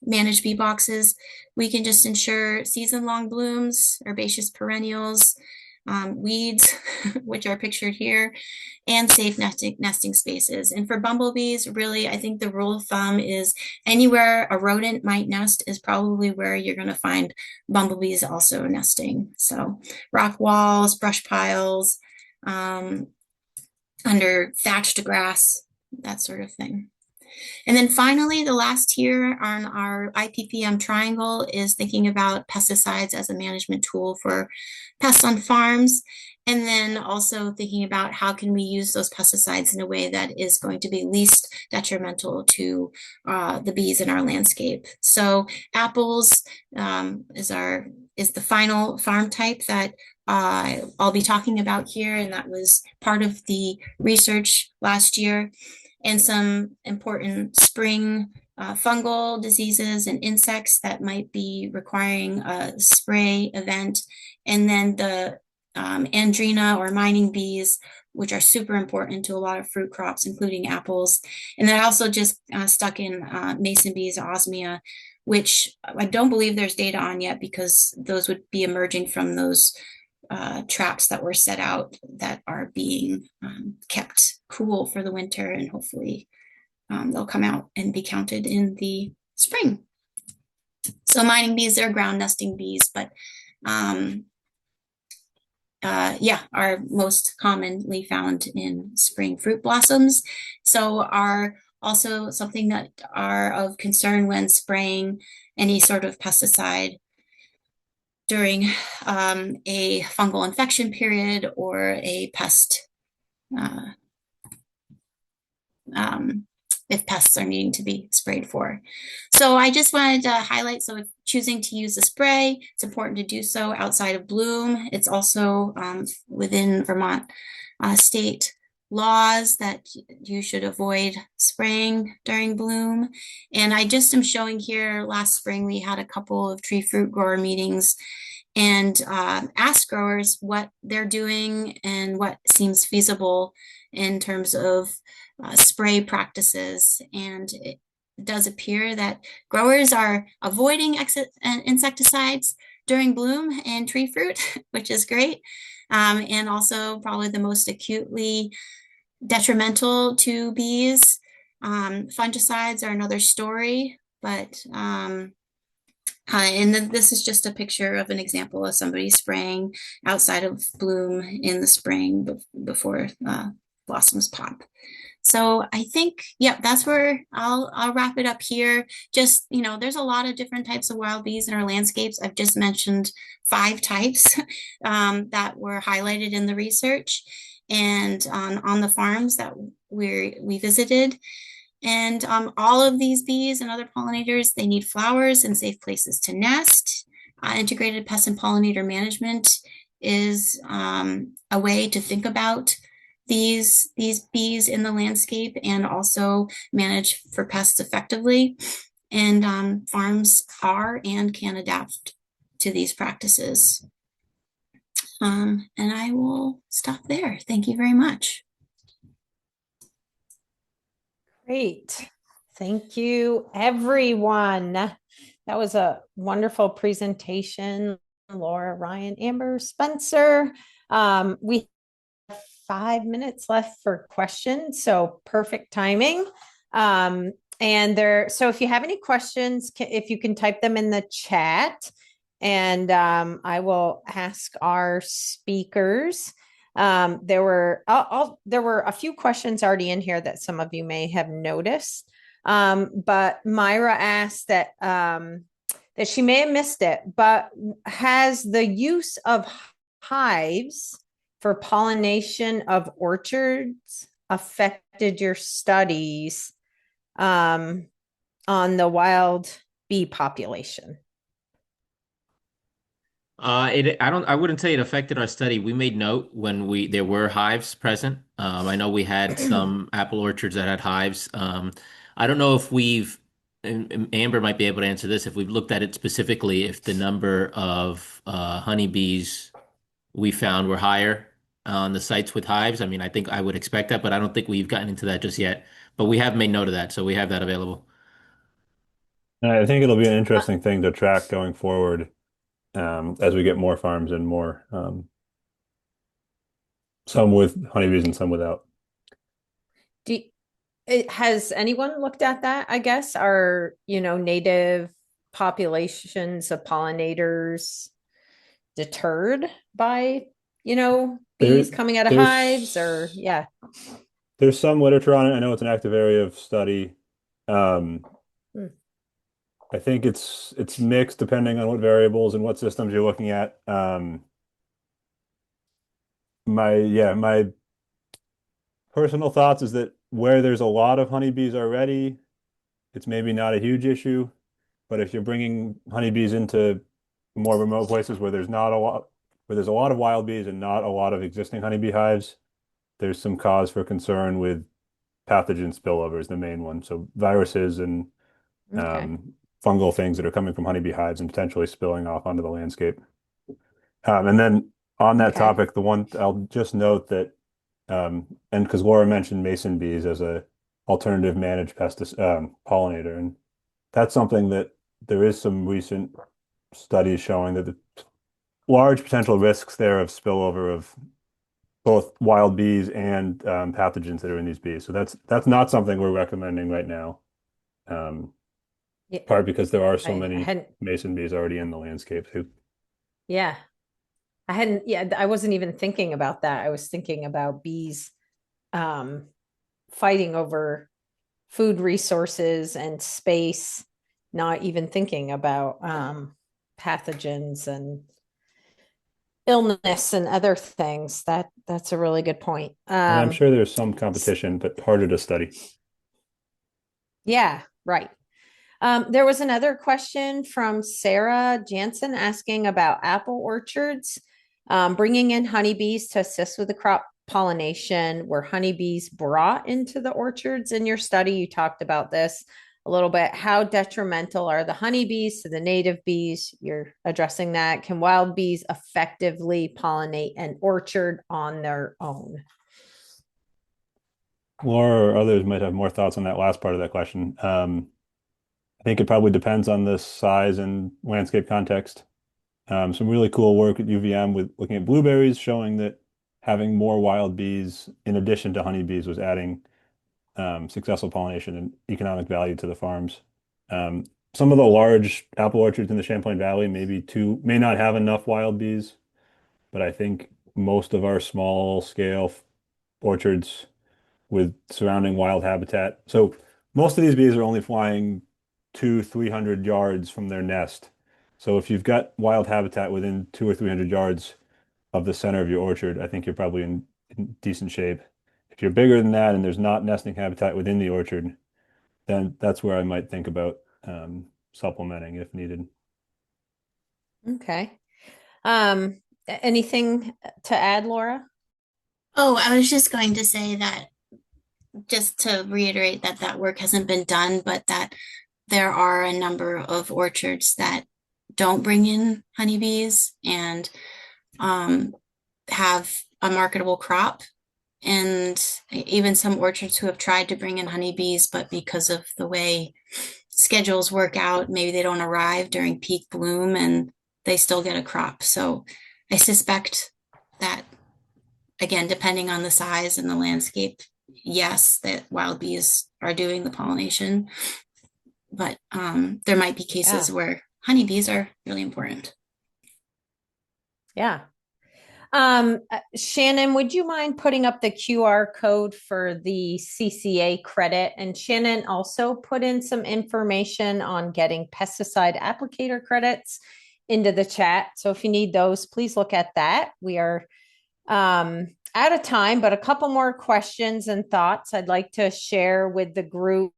managed bee boxes. We can just ensure season-long blooms, herbaceous perennials, weeds, which are pictured here, and safe nesting spaces. And for bumblebees, really, I think the rule of thumb is anywhere a rodent might nest is probably where you're going to find bumblebees also nesting. So rock walls, brush piles, under thatched grass, that sort of thing. And then finally, the last tier on our IPPM triangle is thinking about pesticides as a management tool for pests on farms. And then also thinking about how can we use those pesticides in a way that is going to be least detrimental to the bees in our landscape. So apples is the final farm type that I'll be talking about here, and that was part of the research last year. And some important spring fungal diseases and insects that might be requiring a spray event. And then the andrina or mining bees, which are super important to a lot of fruit crops, including apples. And then I also just stuck in mason bees, osmia, which I don't believe there's data on yet because those would be emerging from those traps that were set out that are being kept cool for the winter, and hopefully they'll come out and be counted in the spring. So mining bees, they're ground nesting bees, but yeah, are most commonly found in spring fruit blossoms. So are also something that are of concern when spraying any sort of pesticide during a fungal infection period or a pest, if pests are needing to be sprayed for. So I just wanted to highlight, so if choosing to use a spray, it's important to do so outside of bloom. It's also within Vermont state laws that you should avoid spraying during bloom. And I just am showing here, last spring we had a couple of tree fruit grower meetings and asked growers what they're doing and what seems feasible in terms of spray practices. And it does appear that growers are avoiding insecticides during bloom and tree fruit, which is great. And also probably the most acutely detrimental to bees. Fungicides are another story, but and then this is just a picture of an example of somebody spraying outside of bloom in the spring before blossoms pop. So I think, yeah, that's where I'll wrap it up here. Just, you know, there's a lot of different types of wild bees in our landscapes. I've just mentioned 5 types that were highlighted in the research and on the farms that we visited. And all of these bees and other pollinators, they need flowers and safe places to nest. Integrated pest and pollinator management is a way to think about these bees in the landscape and also manage for pests effectively. And farms are and can adapt to these practices. And I will stop there. Thank you very much. Great. Thank you, everyone. That was a wonderful presentation. Laura, Ryan, Amber, Spencer. We have 5 minutes left for questions, so perfect timing. So if you have any questions, if you can type them in the chat, and I will ask our speakers. There were a few questions already in here that some of you may have noticed. But Myra asked that that she may have missed it, but has the use of hives for pollination of orchards affected your studies on the wild bee population? I wouldn't say it affected our study. We made note when there were hives present. I know we had some apple orchards that had hives. I don't know if and Amber might be able to answer this, if we've looked at it specifically, if the number of honeybees we found were higher on the sites with hives. I mean, I think I would expect that, but I don't think we've gotten into that just yet. But we have made note of that, so we have that available. And I think it'll be an interesting thing to track going forward, as we get more farms and more, some with honeybees and some without. Do, has anyone looked at that? I guess are, native populations of pollinators deterred by, There, bees coming out of hives, or there's yeah. there's some literature on it. I know it's an active area of study. Um, Hmm. I think it's mixed depending on what variables and what systems you're looking at. My personal thoughts is that where there's a lot of honeybees already, it's maybe not a huge issue. But if you're bringing honeybees into more remote places where there's not a lot, where there's a lot of wild bees and not a lot of existing honeybee hives, there's some cause for concern with pathogen spillover is the main one. So viruses and Okay. fungal things that are coming from honeybee hives and potentially spilling off onto the landscape. And then on that Okay. topic, the one I'll just note that, and because Laura mentioned mason bees as a alternative managed pollinator, and that's something that there is some recent studies showing that the large potential risks there of spillover of both wild bees and pathogens that are in these bees. So that's not something we're recommending right now. Yeah, Part because there are so I many hadn't. mason bees already in the landscape too. Yeah, I hadn't. Yeah, I wasn't even thinking about that. I was thinking about bees um, fighting over food resources and space, not even thinking about pathogens and illness and other things. That's a really good point. And I'm sure there's some competition, but harder to study. Yeah, right. There was another question from Sarah Jansen asking about apple orchards. Bringing in honeybees to assist with the crop pollination. Were honeybees brought into the orchards in your study? You talked about this a little bit. How detrimental are the honeybees to the native bees? You're addressing that. Can wild bees effectively pollinate an orchard on their own? Laura or others might have more thoughts on that last part of that question. I think it probably depends on the size and landscape context. Some really cool work at UVM with looking at blueberries, showing that having more wild bees in addition to honeybees was adding successful pollination and economic value to the farms. Some of the large apple orchards in the Champlain Valley may not have enough wild bees, but I think most of our small scale orchards with surrounding wild habitat. So most of these bees are only flying 300 yards from their nest. So if you've got wild habitat within 200 or 300 yards of the center of your orchard, I think you're probably in decent shape. If you're bigger than that and there's not nesting habitat within the orchard, then that's where I might think about supplementing if needed. Okay. Anything to add, Laura? Oh, I was just going to say that just to reiterate that that work hasn't been done, but that there are a number of orchards that don't bring in honeybees and have a marketable crop. And even some orchards who have tried to bring in honeybees, but because of the way schedules work out, maybe they don't arrive during peak bloom and they still get a crop. So I suspect that, again, depending on the size and the landscape, yes, that wild bees are doing the pollination, but there might be cases Yeah. where honeybees are really important. Yeah. Shannon, would you mind putting up the QR code for the CCA credit? And Shannon also put in some information on getting pesticide applicator credits into the chat. So if you need those, please look at that. We are out of time, but a couple more questions and thoughts I'd like to share with the group.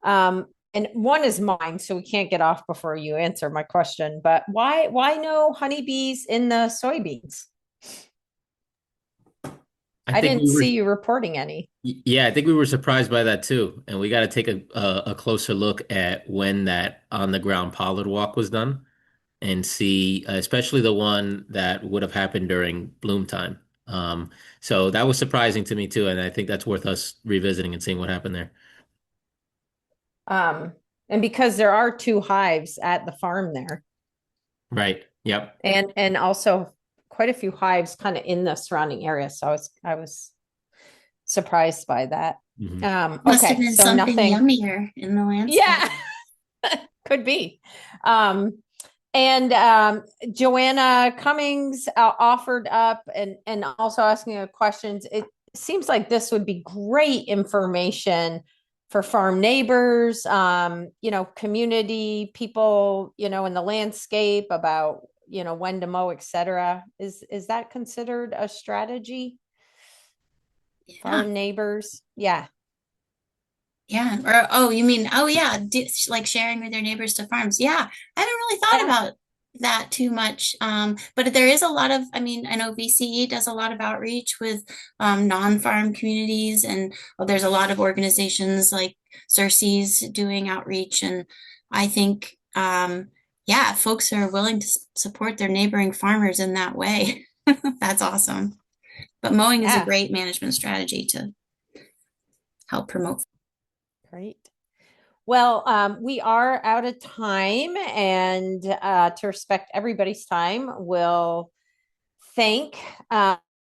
And one is mine, so we can't get off before you answer my question. But why no honeybees in the soybeans? I think didn't we were, see you reporting any. yeah, I think we were surprised by that too. And we got to take a closer look at when that on the ground pollard walk was done and see, especially the one that would have happened during bloom time. So that was surprising to me too. And I think that's worth us revisiting and seeing what happened there. Um, and because there are two hives at the farm there, Right. Yep. and also quite a few hives kind of in the surrounding area. So I was surprised by that. Mhm. Must have Okay, been so something nothing. yummier in the landscape. Yeah, could be. And Joanna Cummings offered up and also asking a questions. It seems like this would be great information for farm neighbors, community people, in the landscape about, when to mow, etc. Is that considered a strategy? Yeah. Farm neighbors? Yeah. Yeah. Or, oh, you mean, oh, yeah, like sharing with your neighbors to farms. Yeah. I haven't really thought Yeah. about that too much. But there is a lot of, I mean, I know VCE does a lot of outreach with non-farm communities, and there's a lot of organizations like Circe's doing outreach. And I think, yeah, folks are willing to support their neighboring farmers in that way. That's awesome. But mowing is a Yeah. great management strategy to help promote. Great. Well, we are out of time, and to respect everybody's time, we'll thank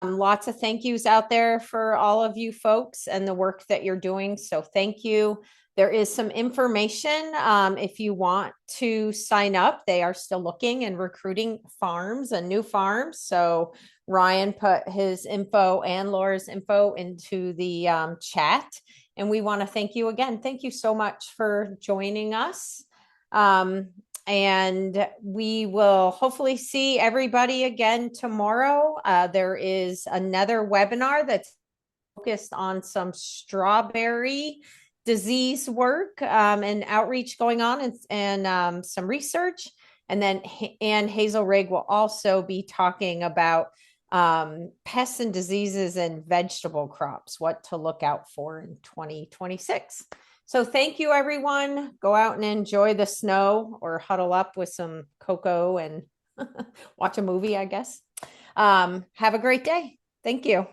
lots of thank yous out there for all of you folks and the work that you're doing. So thank you. There is some information if you want to sign up. They are still looking and recruiting farms and new farms. So Ryan put his info and Laura's info into the chat. And we want to thank you again. Thank you so much for joining us. And we will hopefully see everybody again tomorrow. There is another webinar that's focused on some strawberry disease work and outreach going on, and some research. And then Ann Hazel Rigg will also be talking about pests and diseases in vegetable crops, what to look out for in 2026. So thank you, everyone. Go out and enjoy the snow or huddle up with some cocoa and watch a movie, I guess. Have a great day. Thank you.